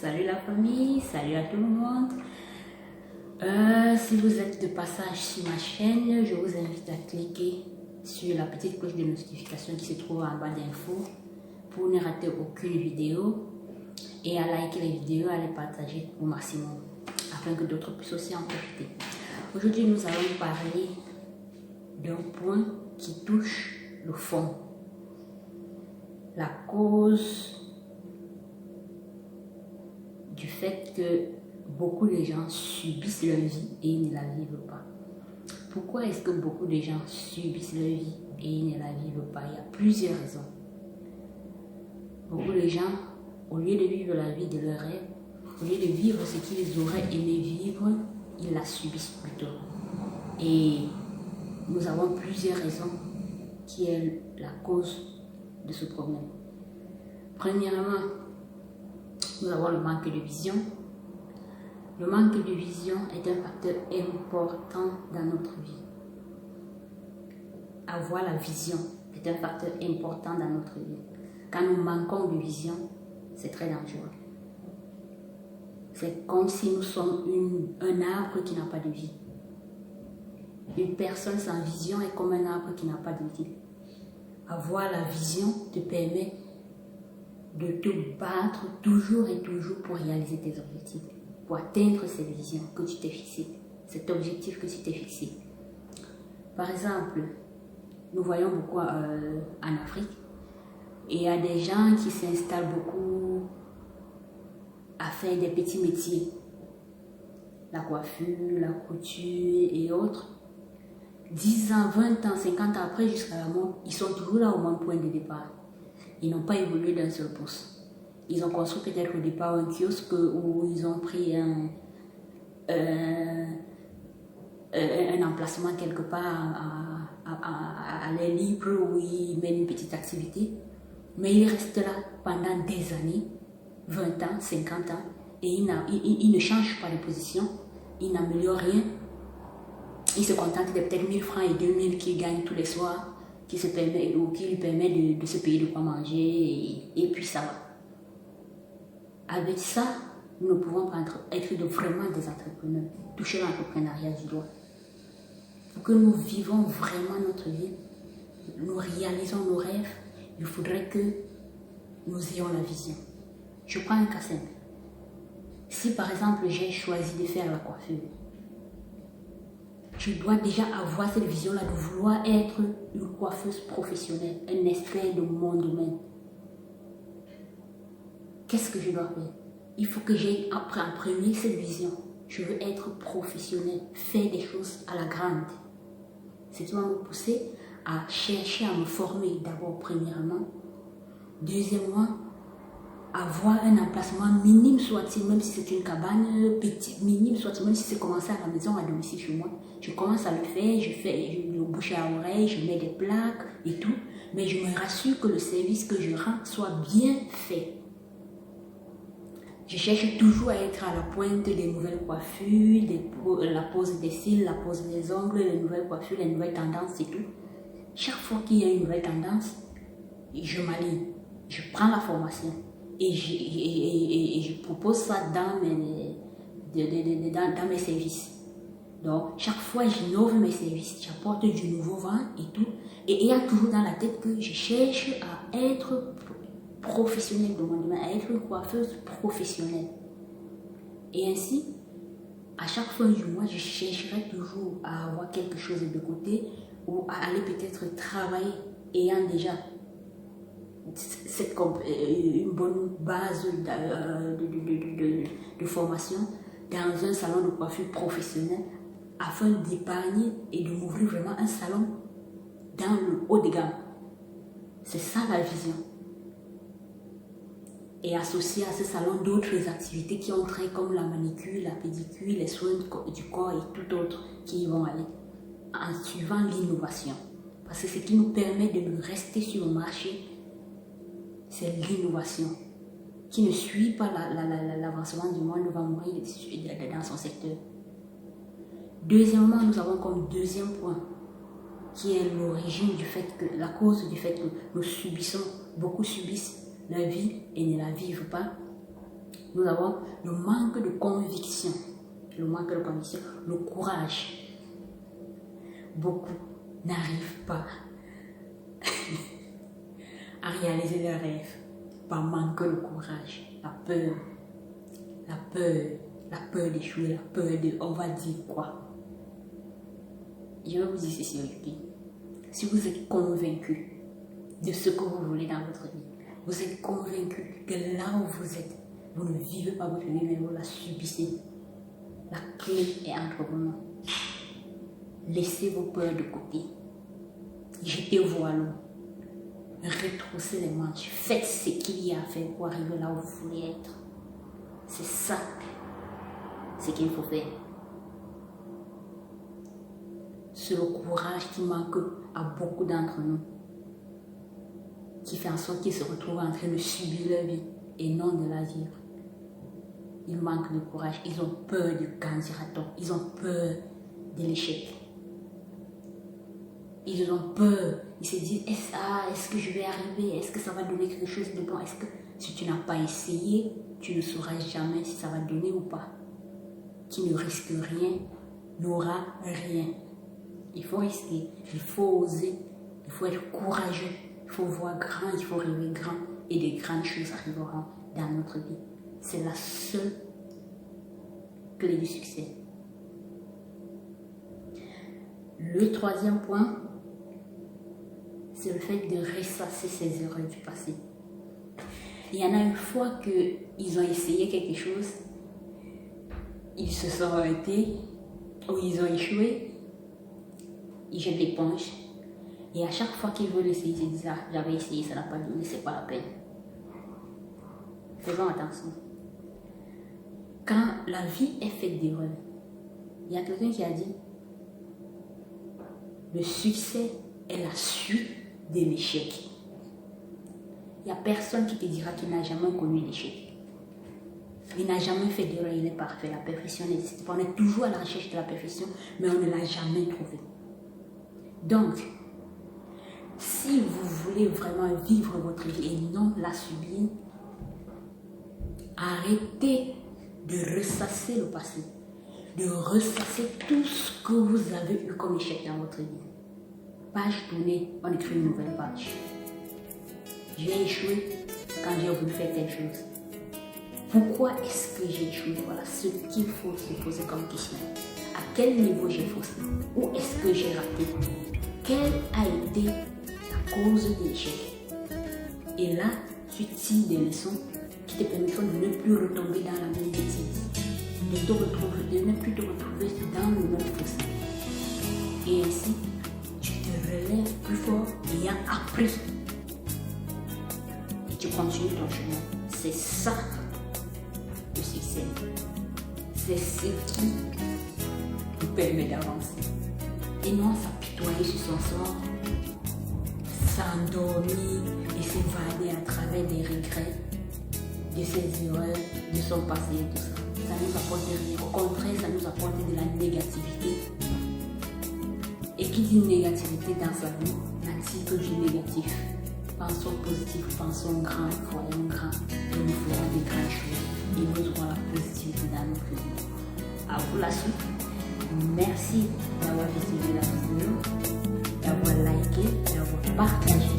salut la famille, salut à tout le monde. Si vous êtes de passage sur ma chaîne, je vous invite à cliquer sur la petite cloche de notification qui se trouve en bas d'infos pour ne rater aucune vidéo et à liker les vidéos, à les partager au maximum afin que d'autres puissent aussi en profiter. Aujourd'hui, nous allons parler d'un point qui touche le fond, la cause du fait que beaucoup de gens subissent leur vie et ils ne la vivent pas. Pourquoi est-ce que beaucoup de gens subissent leur vie et ils ne la vivent pas? Il y a plusieurs raisons. Beaucoup de gens, au lieu de vivre la vie de leur rêve, au lieu de vivre ce qu'ils auraient aimé vivre, ils la subissent plutôt. Et nous avons plusieurs raisons qui est la cause de ce problème. Premièrement, nous avons le manque de vision. Le manque de vision est un facteur important dans notre vie. Avoir la vision est un facteur important dans notre vie. Quand nous manquons de vision, c'est très dangereux. C'est comme si nous sommes un arbre qui n'a pas de vie. Une personne sans vision est comme un arbre qui n'a pas de vie. Avoir la vision te permet de te battre toujours et toujours pour réaliser tes objectifs, pour atteindre cette vision que tu t'es fixée, cet objectif que tu t'es fixé. Par exemple, nous voyons beaucoup en Afrique, et il y a des gens qui s'installent beaucoup à faire des petits métiers, la coiffure, la couture et autres. 10 ans, 20 ans, 50 ans après, jusqu'à la mort, ils sont toujours là au même point de départ. Ils n'ont pas évolué d'un seul pouce. Ils ont construit peut-être au départ un kiosque où ils ont pris un emplacement quelque part à l'air libre où ils mènent une petite activité. Mais ils restent là pendant des années, 20 ans, 50 ans, et ils ne changent pas de position, ils n'améliorent rien. Ils se contentent de peut-être 1000 francs et 2000 qu'ils gagnent tous les soirs, qui lui permet de se payer de quoi manger, et puis ça va. Avec ça, nous ne pouvons pas être vraiment des entrepreneurs, toucher l'entrepreneuriat du doigt. Pour que nous vivons vraiment notre vie, nous réalisons nos rêves, il faudrait que nous ayons la vision. Je prends un cas simple. Si par exemple j'ai choisi de faire la coiffure, je dois déjà avoir cette vision-là de vouloir être une coiffeuse professionnelle, un expert de mon domaine. Qu'est-ce que je dois faire? Il faut que j'aie en premier cette vision. Je veux être professionnelle, faire des choses à la grande. C'est qui va me pousser à chercher à me former d'abord premièrement. Deuxièmement, avoir un emplacement minime soit-il, même si c'est une cabane petite, minime soit-il, même si c'est commencer à la maison, à domicile chez moi. Je commence à le faire, je fais le bouche à oreille, je mets des plaques et tout, mais je me rassure que le service que je rends soit bien fait. Je cherche toujours à être à la pointe des nouvelles coiffures, la pose des cils, la pose des ongles, les nouvelles coiffures, les nouvelles tendances et tout. Chaque fois qu'il y a une nouvelle tendance, je m'aligne, je prends la formation. Et je propose ça dans mes services. Donc, chaque fois, j'innove mes services, j'apporte du nouveau vent et tout. Et il y a toujours dans la tête que je cherche à être professionnelle de mon domaine, à être une coiffeuse professionnelle. Et ainsi, à chaque fin du mois, je chercherai toujours à avoir quelque chose de côté ou à aller peut-être travailler ayant déjà une bonne base de formation dans un salon de coiffure professionnel afin d'épargner et de m'ouvrir vraiment un salon dans le haut de gamme. C'est ça la vision. Et associer à ce salon d'autres activités qui ont trait comme la manicure, la pédicure, les soins du corps et tout autre qui y vont aller en suivant l'innovation. Parce que ce qui nous permet de rester sur le marché, c'est l'innovation qui ne suit pas l'avancement du monde, va mourir dans son secteur. Deuxièmement, nous avons comme deuxième point qui est l'origine du fait que, la cause du fait que beaucoup subissent leur vie et ne la vivent pas, Nous avons le manque de conviction. Le courage. Beaucoup n'arrivent pas à réaliser leurs rêves par manque de courage. La peur d'échouer, la peur de on va dire quoi. Je vais vous dire ceci aujourd'hui. Si vous êtes convaincu de ce que vous voulez dans votre vie, vous êtes convaincu que là où vous êtes, vous ne vivez pas votre vie, mais vous la subissez. La clé est entre vos mains. Laissez vos peurs de côté. Jetez-vous à l'eau. Retroussez les manches. Faites ce qu'il y a à faire pour arriver là où vous voulez être. C'est ça ce qu'il faut faire. C'est le courage qui manque à beaucoup d'entre nous, qui fait en sorte qu'ils se retrouvent en train de subir leur vie et non de la vivre. Ils manquent de courage, ils ont peur du candidature, ils ont peur de l'échec. Ils ont peur, ils se disent est-ce que je vais arriver, est-ce que ça va donner quelque chose de bon, est-ce que si tu n'as pas essayé, tu ne sauras jamais si ça va donner ou pas. Qui ne risque rien n'aura rien. Il faut risquer, il faut oser, il faut être courageux, il faut voir grand, il faut rêver grand et des grandes choses arriveront dans notre vie. C'est la seule clé du succès. Le troisième point, c'est le fait de ressasser ses erreurs du passé. Il y en a une fois qu'ils ont essayé quelque chose, ils se sont arrêtés ou ils ont échoué, ils jettent l'éponge. Et à chaque fois qu'ils veulent essayer, ils se disent j'avais essayé, ça n'a pas donné, c'est pas la peine. Faisons attention. Quand la vie est faite d'erreurs, il y a quelqu'un qui a dit le succès est la suite de l'échec. Il n'y a personne qui te dira qu'il n'a jamais connu l'échec. Il n'a jamais fait d'erreur, il est parfait. La perfection n'existe pas. On est toujours à la recherche de la perfection, mais on ne l'a jamais trouvée. Donc, si vous voulez vraiment vivre votre vie et non la subir, arrêtez de ressasser le passé, de ressasser tout ce que vous avez eu comme échec dans votre vie. Page tournée, on écrit une nouvelle page. J'ai échoué quand j'ai voulu faire telle chose. Pourquoi est-ce que j'ai échoué? Voilà ce qu'il faut se poser comme question. À quel niveau j'ai faussé? Où est-ce que j'ai raté? Quelle a été la cause de l'échec? Et là, tu tires des leçons qui te permettront de ne plus retomber dans la même bêtise, de ne plus te retrouver dans le même fossé. Et ainsi, tu te relèves plus fort ayant appris. Et tu continues ton chemin. C'est ça le succès. C'est ce qui nous permet d'avancer. Et non s'apitoyer sur son sort, s'endormir et s'évader à travers des regrets de ses erreurs, de son passé et tout ça. Ça nous apporte rien. Au contraire, ça nous apporte de la négativité. Et qui dit négativité dans sa vie, n'attire que du négatif. Pensons positif, pensons grand, voyons grand. Et nous ferons des grandes choses. Et nous aurons la positivité dans notre vie. À vous la suite. Merci d'avoir visité la vidéo, d'avoir liké, d'avoir partagé.